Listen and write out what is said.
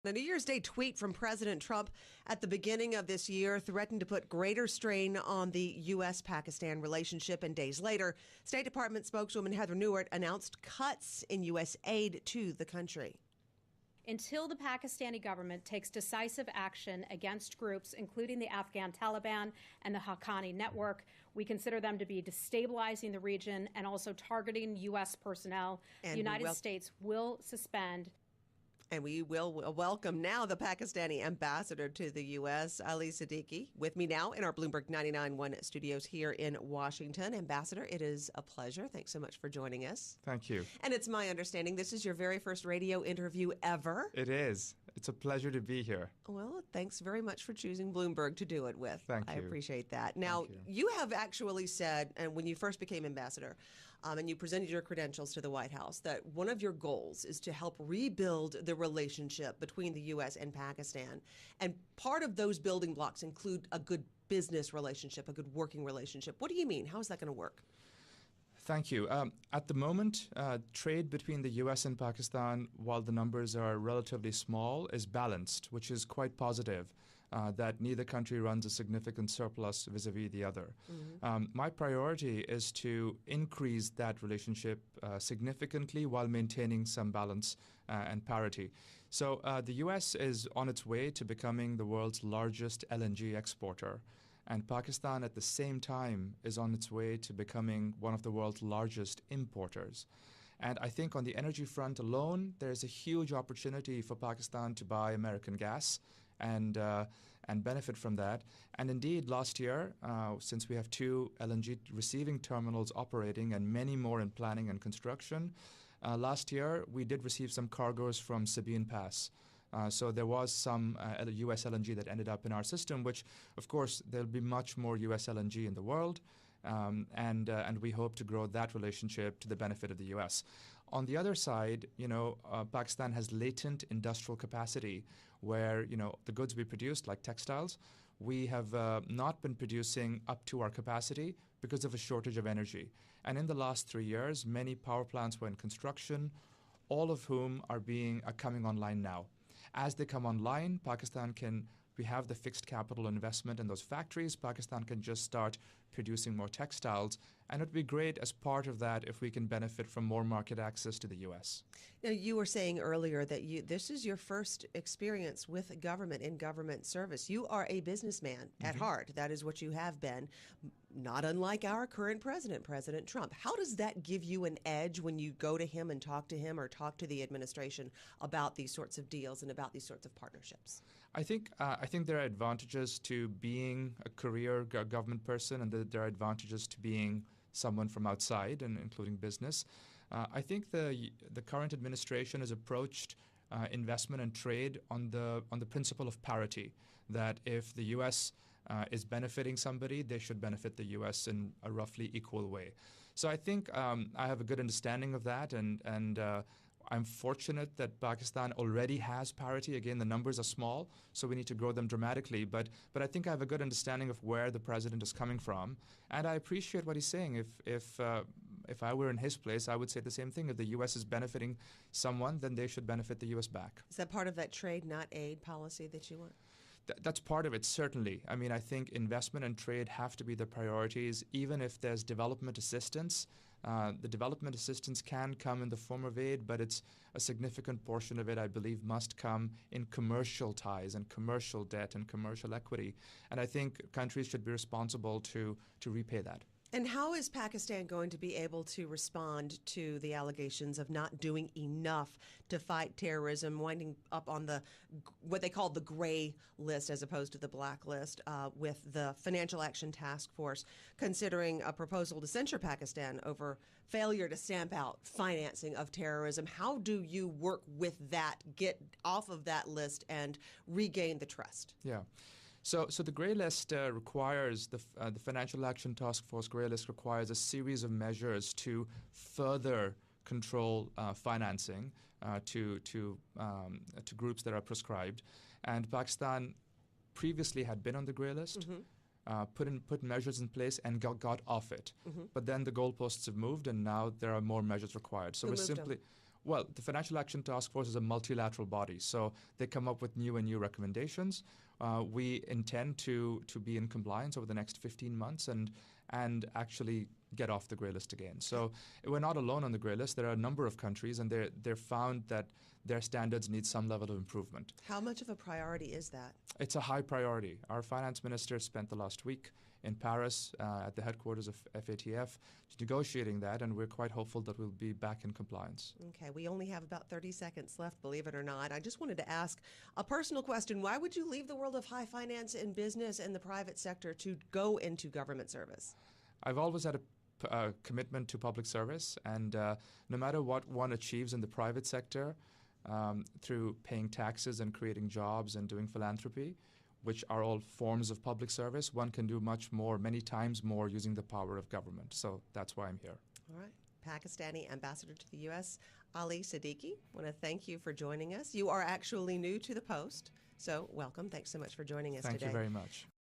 The New Year's Day tweet from President Trump at the beginning of this year threatened to put greater strain on the U.S.-Pakistan relationship, and days later, State Department spokeswoman Heather Nauert announced cuts in U.S. aid to the country. Until the Pakistani government takes decisive action against groups, including the Afghan Taliban and the Haqqani network, we consider them to be destabilizing the region and also targeting U.S. personnel. The United States will suspend. And we will welcome now the Pakistani ambassador to the U.S., Ali Siddiqui, with me now in our Bloomberg 99.1 studios here in Washington. Ambassador, it is a pleasure. Thanks so much for joining us. Thank you. And it's my understanding this is your very first radio interview ever. It is. It's a pleasure to be here. Well, thanks very much for choosing Bloomberg to do it with. Thank you. I appreciate that. Now, you have actually said, and when you first became ambassador, and you presented your credentials to the White House, that one of your goals is to help rebuild the relationship between the U.S. and Pakistan. And part of those building blocks include a good business relationship, a good working relationship. What do you mean? How is that going to work? Thank you. At the moment, trade between the U.S. and Pakistan, while the numbers are relatively small, is balanced, which is quite positive, that neither country runs a significant surplus vis-a-vis the other. My priority is to increase that relationship significantly while maintaining some balance and parity. So the U.S. is on its way to becoming the world's largest LNG exporter. And Pakistan, at the same time, is on its way to becoming one of the world's largest importers. And I think on the energy front alone, there's a huge opportunity for Pakistan to buy American gas and benefit from that. And indeed, last year, since we have 2 LNG receiving terminals operating and many more in planning and construction, last year we did receive some cargoes from Sabine Pass. So there was some U.S. LNG that ended up in our system, which, of course, there'll be much more U.S. LNG in the world, and we hope to grow that relationship to the benefit of the U.S. On the other side, Pakistan has latent industrial capacity where, the goods we produce, like textiles, we have not been producing up to our capacity because of a shortage of energy. And in the last 3 years, many power plants were in construction, all of whom are coming online now. As they come online, we have the fixed capital investment in those factories. Pakistan can just start producing more textiles. And it would be great as part of that if we can benefit from more market access to the U.S. Now, you were saying earlier that this is your first experience with government in government service. You are a businessman at heart. That is what you have been, not unlike our current president, President Trump. How does that give you an edge when you go to him and talk to him or talk to the administration about these sorts of deals and about these sorts of partnerships? I think there are advantages to being a career government person, and there are advantages to being someone from outside, and including business. I think the current administration has approached investment and trade on the principle of parity, that if the U.S. Is benefiting somebody, they should benefit the U.S. in a roughly equal way. So I think I have a good understanding of that, and I'm fortunate that Pakistan already has parity. Again, the numbers are small, so we need to grow them dramatically. But I think I have a good understanding of where the president is coming from, and I appreciate what he's saying. If I were in his place, I would say the same thing. If the U.S. is benefiting someone, then they should benefit the U.S. back. Is that part of that trade, not aid policy that you want? That's part of it, certainly. I mean, I think investment and trade have to be the priorities, even if there's development assistance. The development assistance can come in the form of aid, but it's a significant portion of it, I believe, must come in commercial ties and commercial debt and commercial equity. And I think countries should be responsible to repay that. And how is Pakistan going to be able to respond to the allegations of not doing enough to fight terrorism, winding up on what they call the gray list as opposed to the black list, with the Financial Action Task Force considering a proposal to censure Pakistan over failure to stamp out financing of terrorism? How do you work with that, get off of that list, and regain the trust? Yeah. So the Grey List requires, the Financial Action Task Force Grey List requires a series of measures to further control financing to groups that are proscribed. And Pakistan previously had been on the Grey List, put measures in place and got off it. But then the goalposts have moved, and now there are more measures required. So Well, the Financial Action Task Force is a multilateral body, so they come up with new and new recommendations. We intend to be in compliance over the next 15 months and actually get off the grey list again. So we're not alone on the grey list. There are a number of countries, and they're found that their standards need some level of improvement. How much of a priority is that? It's a high priority. Our finance minister spent the last week in Paris at the headquarters of FATF negotiating that, and we're quite hopeful that we'll be back in compliance. Okay, we only have about 30 seconds left, believe it or not. I just wanted to ask a personal question. Why would you leave the world of high finance and business and the private sector to go into government service? I've always had a commitment to public service, and no matter what one achieves in the private sector, through paying taxes and creating jobs and doing philanthropy, which are all forms of public service, one can do much more, many times more, using the power of government. So that's why I'm here. All right. Pakistani Ambassador to the U.S., Ali Siddiqui, I want to thank you for joining us. You are actually new to the post, so welcome. Thanks so much for joining us today. Thank you very much.